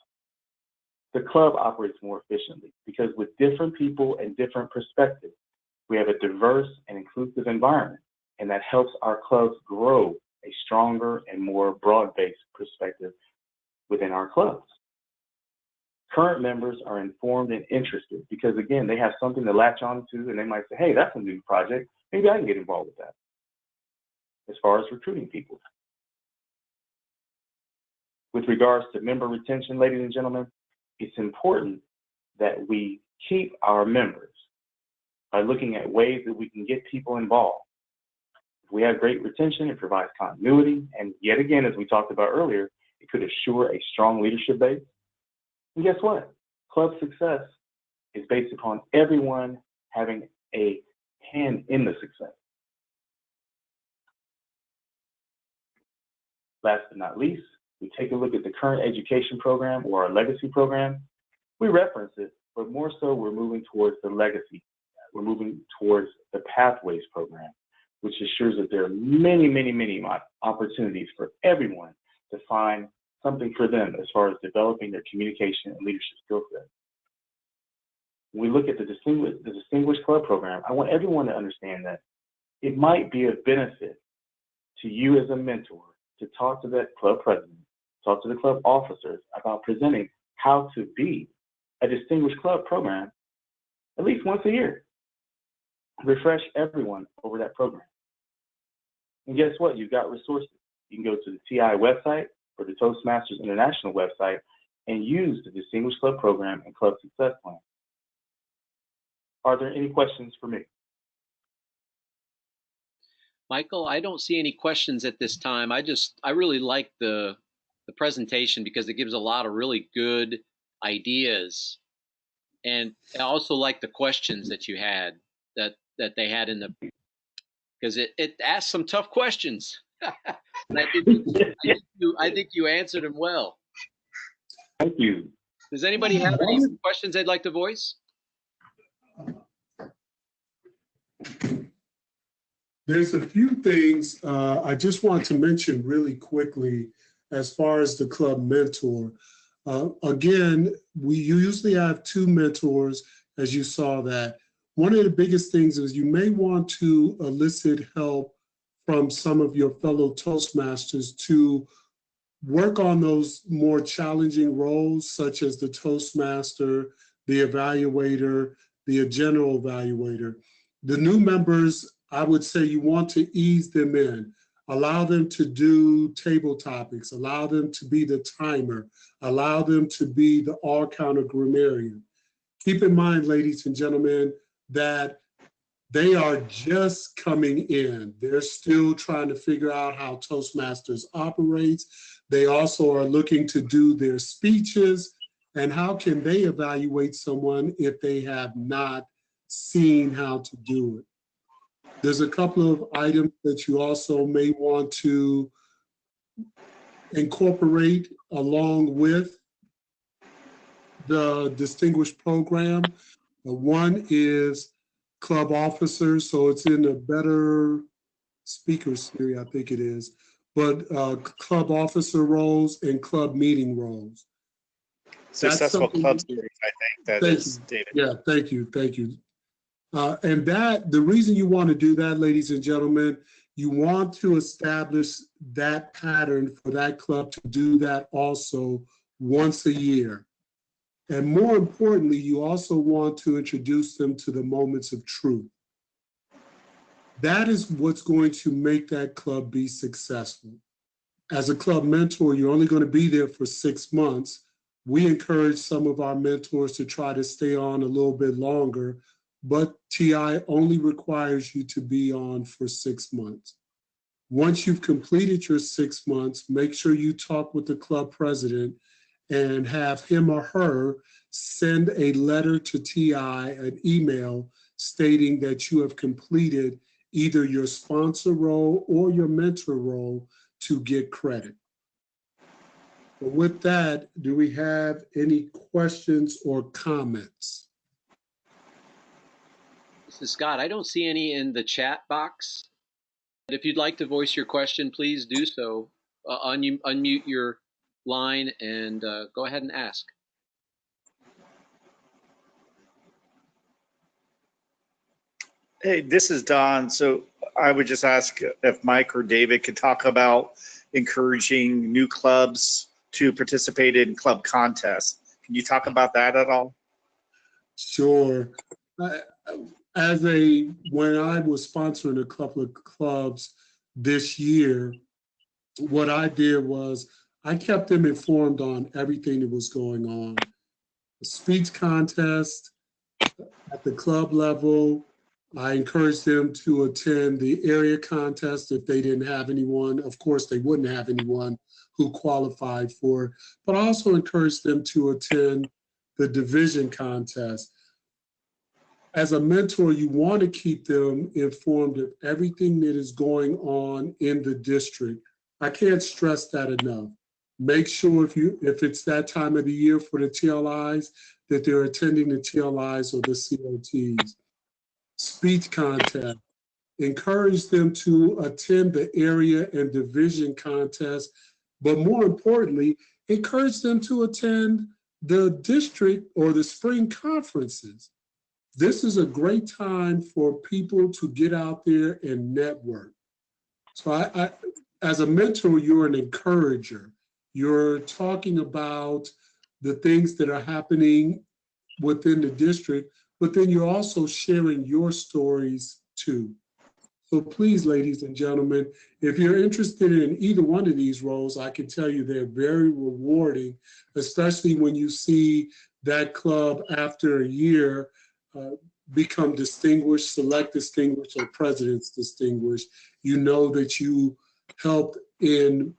The club operates more efficiently because with different people and different perspectives, we have a diverse and inclusive environment, and that helps our clubs grow a stronger and more broad-based perspective within our clubs. Current members are informed and interested because, again, they have something to latch on to, and they might say, hey, that's a new project. Maybe I can get involved with that. As far as recruiting people. With regards to member retention, ladies and gentlemen, it's important that we keep our members by looking at ways that we can get people involved. If we have great retention, it provides continuity, and yet again, as we talked about earlier, it could assure a strong leadership base. And guess what? Club success is based upon everyone having a hand in the success. Last but not least, we take a look at the current education program or our legacy program. We reference it, but more so we're moving towards the legacy. We're moving towards the Pathways program, which assures that there are many, many, many opportunities for everyone to find something for them as far as developing their communication and leadership skill set. When we look at the Distinguished Club program, I want everyone to understand that it might be of benefit to you as a mentor to talk to that club president, talk to the club officers about presenting how to be a Distinguished Club program at least once a year. Refresh everyone over that program. And guess what? You've got resources. You can go to the TI website or the Toastmasters International website and use the Distinguished Club program and Club Success Plan. Are there any questions for me? Michael, I don't see any questions at this time. I really like the presentation because it gives a lot of really good ideas. And I also like the questions that you had that they had in the, because it asked some tough questions. And I think you answered them well. Thank you. Does anybody have any questions they'd like to voice? There's a few things I just want to mention really quickly as far as the club mentor. Again, you usually have 2 mentors, as you saw that. One of the biggest things is you may want to elicit help from some of your fellow Toastmasters to work on those more challenging roles, such as the Toastmaster, the evaluator, the general evaluator. The new members, I would say you want to ease them in. Allow them to do table topics, allow them to be the timer, allow them to be the all-counter grammarian. Keep in mind, ladies and gentlemen, that they are just coming in. They're still trying to figure out how Toastmasters operates. They also are looking to do their speeches, and how can they evaluate someone if they have not seen how to do it? There's a couple of items that you also may want to incorporate along with the distinguished program. One is club officers, so it's in a better speaker series, I think it is, but club officer roles and club meeting roles. Successful club series, I think that is, David. Yeah, thank you, thank you. And that, the reason you want to do that, ladies and gentlemen, you want to establish that pattern for that club to do that also once a year. And more importantly, you also want to introduce them to the moments of truth. That is what's going to make that club be successful. As a club mentor, you're only going to be there for 6 months. We encourage some of our mentors to try to stay on a little bit longer, but TI only requires you to be on for 6 months. Once you've completed your 6 months, make sure you talk with the club president and have him or her send a letter to TI, an email stating that you have completed either your sponsor role or your mentor role to get credit. But with that, do we have any questions or comments? This is Scott. I don't see any in the chat box. But if you'd like to voice your question, please do so. Unmute your line and go ahead and ask. Hey, this is Don. So I would just ask if Mike or David could talk about encouraging new clubs to participate in club contests. Can you talk about that at all? Sure. When I was sponsoring a couple of clubs this year, what I did was I kept them informed on everything that was going on. The speech contest at the club level, I encouraged them to attend the area contest if they didn't have anyone. Of course, they wouldn't have anyone who qualified for it, but I also encouraged them to attend the division contest. As a mentor, you want to keep them informed of everything that is going on in the district. I can't stress that enough. Make sure if it's that time of the year for the TLIs, that they're attending the TLIs or the COTs. Speech contest. Encourage them to attend the area and division contest, but more importantly, encourage them to attend the district or the spring conferences. This is a great time for people to get out there and network. So I as a mentor, you're an encourager. You're talking about the things that are happening within the district, but then you're also sharing your stories too. So please, ladies and gentlemen, if you're interested in either one of these roles, I can tell you they're very rewarding, especially when you see that club after a year become distinguished, select distinguished, or president's distinguished. You know that you helped in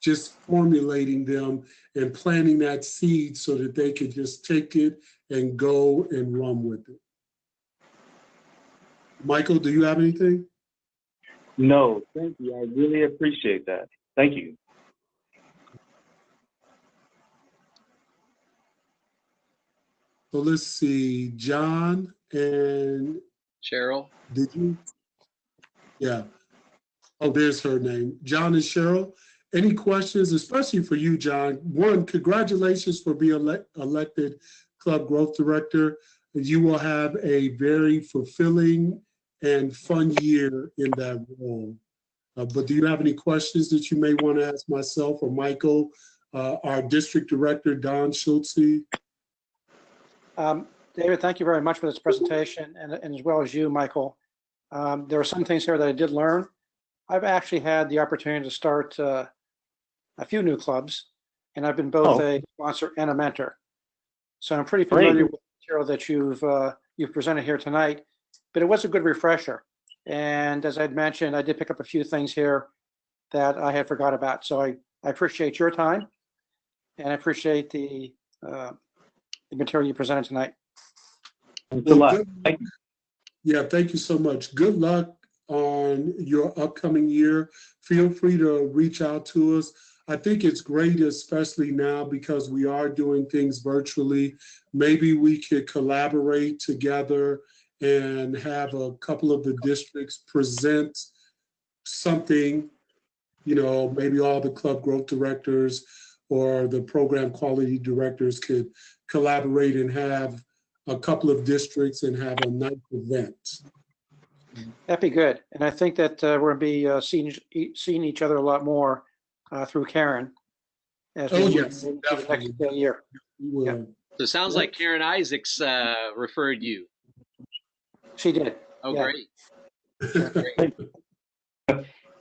just formulating them and planting that seed so that they could just take it and go and run with it. Michael, do you have anything? No, thank you. I really appreciate that. Thank you. So let's see, John and Cheryl? did you? Yeah. Oh, there's her name. John and Cheryl. Any questions, especially for you, John? One, congratulations for being elected Club Growth Director. You will have a very fulfilling and fun year in that role. But do you have any questions that you may want to ask myself or Michael, our District Director, Don Schultze? David, thank you very much for this presentation, and as well as you, Michael. There are some things here that I did learn. I've actually had the opportunity to start a few new clubs, and I've been both a sponsor and a mentor. So I'm pretty familiar with the material that you've presented here tonight, but it was a good refresher. And as I'd mentioned, I did pick up a few things here that I had forgot about. So I appreciate your time, and I appreciate the material you presented tonight. Good luck. Yeah, thank you so much. Good luck on your upcoming year. Feel free to reach out to us. I think it's great, especially now because we are doing things virtually. Maybe we could collaborate together and have a couple of the districts present something, you know, maybe all the club growth directors or the program quality directors could collaborate and have a couple of districts and have a nice event. That'd be good. And I think that we're going to be seeing each other a lot more through Karen as we move into the next year. Yeah. So it sounds like Karen Isaacs referred you. She did. Oh, Yeah. great.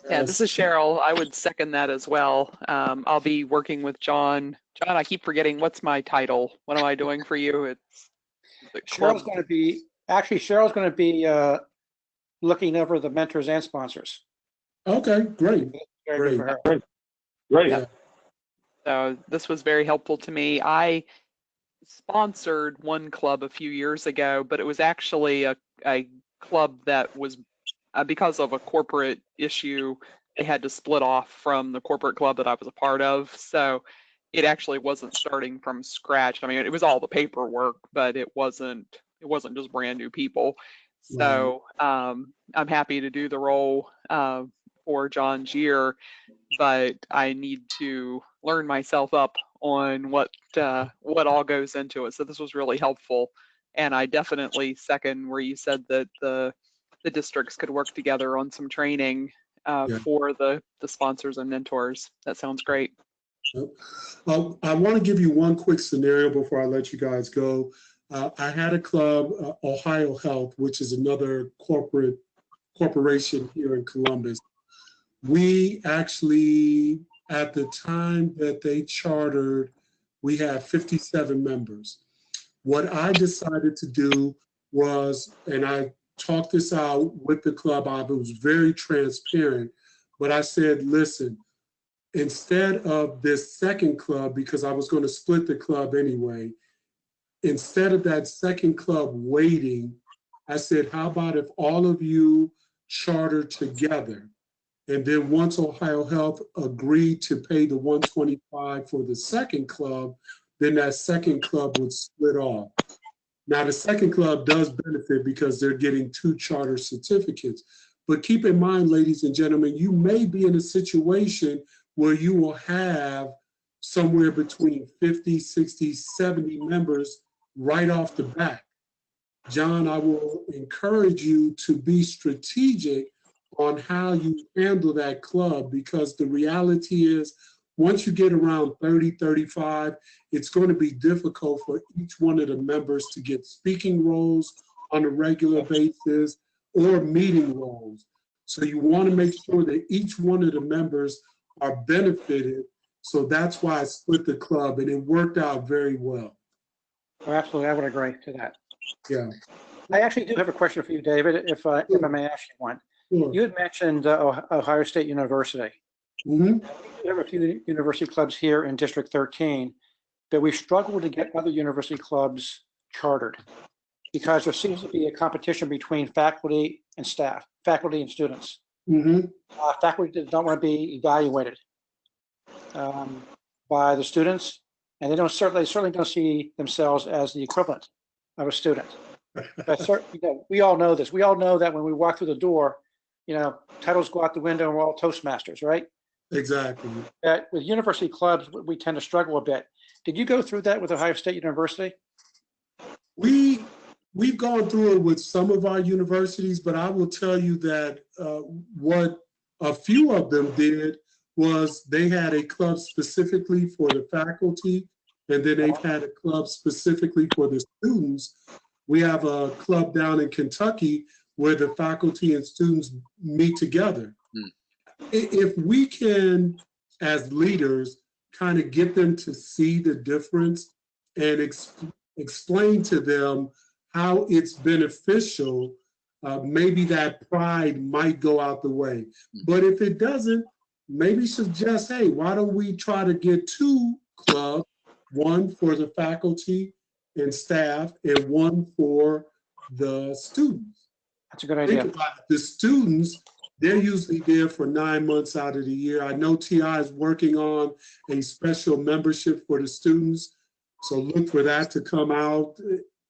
Yeah, this is Cheryl. I would second that as well. I'll be working with John. John, I keep forgetting, what's my title? What am I doing for you? It's Cheryl's going to be looking over the mentors and sponsors. Okay, great. Very good for her. Great. Yeah. So this was very helpful to me. I sponsored one club a few years ago, but it was actually a club that was, because of a corporate issue, they had to split off from the corporate club that I was a part of. So it actually wasn't starting from scratch. I mean, it was all the paperwork, but it wasn't just brand new people. So I'm happy to do the role for John's year, but I need to learn myself up on what all goes into it. So this was really helpful, and I definitely second where you said that the districts could work together on some training for the sponsors and mentors. That sounds great. I want to give you one quick scenario before I let you guys go. I had a club, Ohio Health, which is another corporation here in Columbus. We actually, at the time that they chartered, we had 57 members. What I decided to do was, and I talked this out with the club, I was very transparent, but I said, listen, instead of this second club, because I was going to split the club anyway, instead of that second club waiting, I said, how about if all of you charter together? And then once Ohio Health agreed to pay the $125 for the second club, then that second club would split off. Now the second club does benefit because they're getting 2 charter certificates. But keep in mind, ladies and gentlemen, you may be in a situation where you will have somewhere between 50, 60, 70 members right off the bat. John, I will encourage you to be strategic on how you handle that club, because the reality is once you get around 30, 35, it's going to be difficult for each one of the members to get speaking roles on a regular basis or meeting roles. So you want to make sure that each one of the members are benefited. So that's why I split the club, and it worked out very well. Oh, absolutely, I would agree to that. Yeah. I actually do have a question for you, David, if I may ask you one. Sure. You had mentioned Ohio State University. Mm-hmm. We have a few university clubs here in District 13, but we struggle to get other university clubs chartered because there seems to be a competition between faculty and staff, faculty and students. Mm-hmm. Faculty don't want to be evaluated by the students, and they certainly don't see themselves as the equivalent of a student. But we all know this. We all know that when we walk through the door, titles go out the window and we're all Toastmasters, right? Exactly. With university clubs, we tend to struggle a bit. Did you go through that with Ohio State University? We've gone through it with some of our universities, but I will tell you that what a few of them did was they had a club specifically for the faculty And then they've had a club specifically for the students. We have a club down in Kentucky where the faculty and students meet together. If we can, as leaders, kind of get them to see the difference and explain to them how it's beneficial, maybe that pride might go out the way. But if it doesn't, maybe suggest, hey, why don't we try to get 2 clubs, one for the faculty and staff and one for the students. That's a good idea. Think about it. The students, they're usually there for 9 months out of the year. I know TI is working on a special membership for the students. So look for that to come out.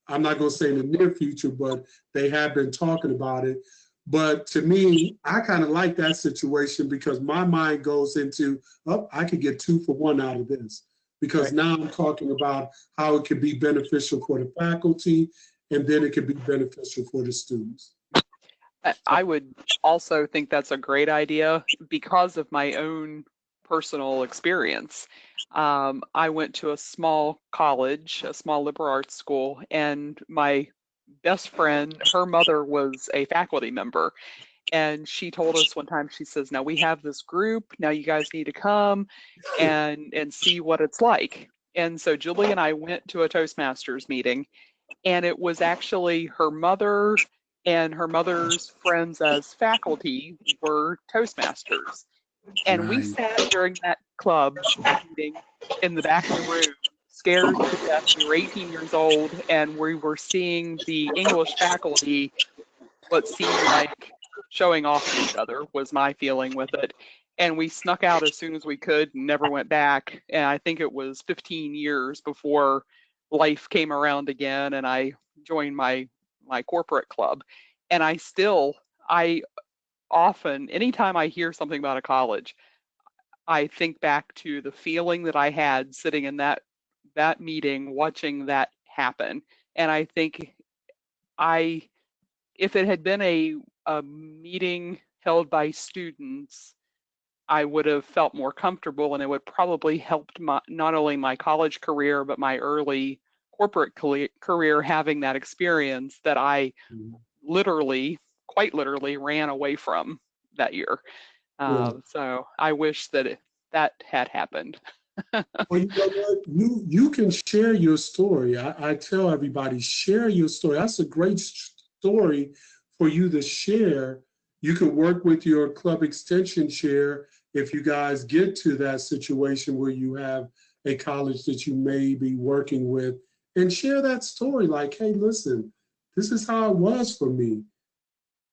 I'm not going to say in the near future, but they have been talking about it. But to me, I kind of like that situation because my mind goes into, oh, I could get 2 for 1 out of this. Because now I'm talking about how it could be beneficial for the faculty and then it could be beneficial for the students. I would also think that's a great idea because of my own personal experience. I went to a small college, a small liberal arts school, and my best friend, her mother was a faculty member. And she told us one time, she says, now we have this group, now you guys need to come and see what it's like. And so Julie and I went to a Toastmasters meeting, and it was actually her mother and her mother's friends as faculty were Toastmasters. And we sat during that club meeting in the back of the room, scared to death. We were 18 years old, and we were seeing the English faculty what seemed like showing off to each other, was my feeling with it. And we snuck out as soon as we could and never went back. And I think it was 15 years before life came around again and I joined my corporate club. And I often, anytime I hear something about a college, I think back to the feeling that I had sitting in that meeting, watching that happen. And I think if it had been a meeting held by students, I would have felt more comfortable, and it would probably helped not only my college career, but my early corporate career having that experience that I quite literally ran away from that year. So I wish that that had happened. Well, you know what? You can share your story. I tell everybody, share your story. That's a great story for you to share. You can work with your club extension chair if you guys get to that situation where you have a college that you may be working with, and share that story like, hey, listen, this is how it was for me.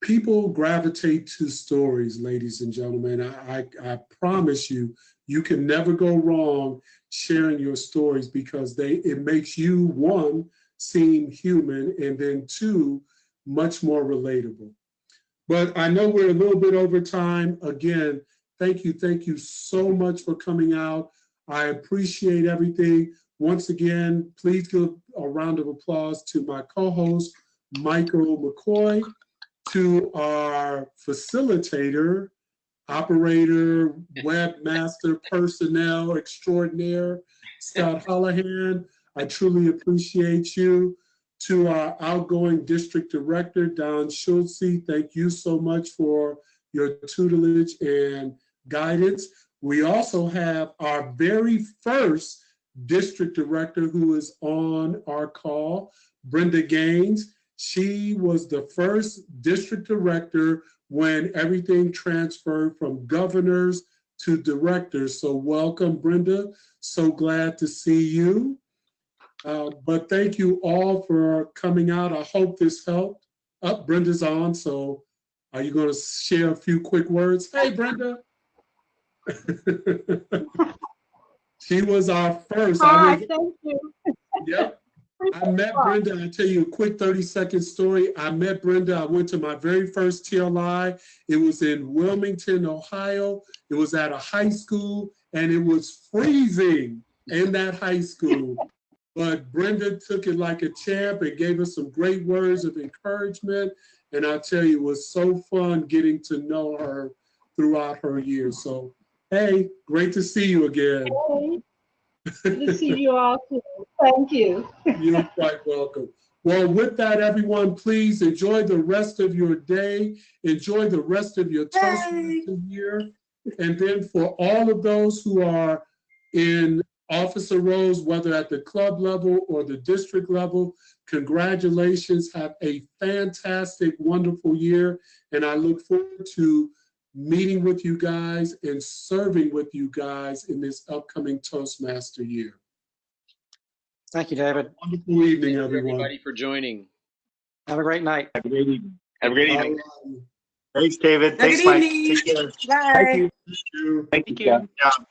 People gravitate to stories, ladies and gentlemen. I promise you, you can never go wrong sharing your stories because it makes you, 1, seem human, and then 2, much more relatable. But I know we're a little bit over time. Again, thank you so much for coming out. I appreciate everything. Once again, please give a round of applause to my co-host, Michael McCoy, to our facilitator, operator, webmaster, personnel extraordinaire, Scott Holohan. I truly appreciate you. To our outgoing district director, Don Schultze, thank you so much for your tutelage and guidance. We also have our very first district director who is on our call, Brenda Gaines. She was the first district director when everything transferred from governors to directors. So welcome, Brenda. So glad to see you. But thank you all for coming out. I hope this helped. Brenda's on, so are you going to share a few quick words? Hey, Brenda. She was our first. Hi, thank you. Yep. I met Brenda. I'll tell you a quick 30-second story. I met Brenda. I went to my very first TLI. It was in Wilmington, Ohio. It was at a high school, and it was freezing in that high school. But Brenda took it like a champ and gave us some great words of encouragement. And I'll tell you, it was so fun getting to know her throughout her years. So, hey, great to see you again. Hey. Good to see you all too. Thank you. You're quite welcome. Well, with that, everyone, please enjoy the rest of your day. Enjoy the rest of your Toastmaster year. And then for all of those who are in officer roles, whether at the club level or the district level, congratulations. Have a fantastic, wonderful year. And I look forward to meeting with you guys and serving with you guys in this upcoming Toastmaster year. Thank you, David. Wonderful evening, Thank you, everyone. everybody, for joining. Have a great night. Have a great evening. Have a great All evening. right. Thanks, David. Have a Thanks, good Mike. evening. Take care. Bye. Thank you. Thank you. Thank Thank you. you. Good job.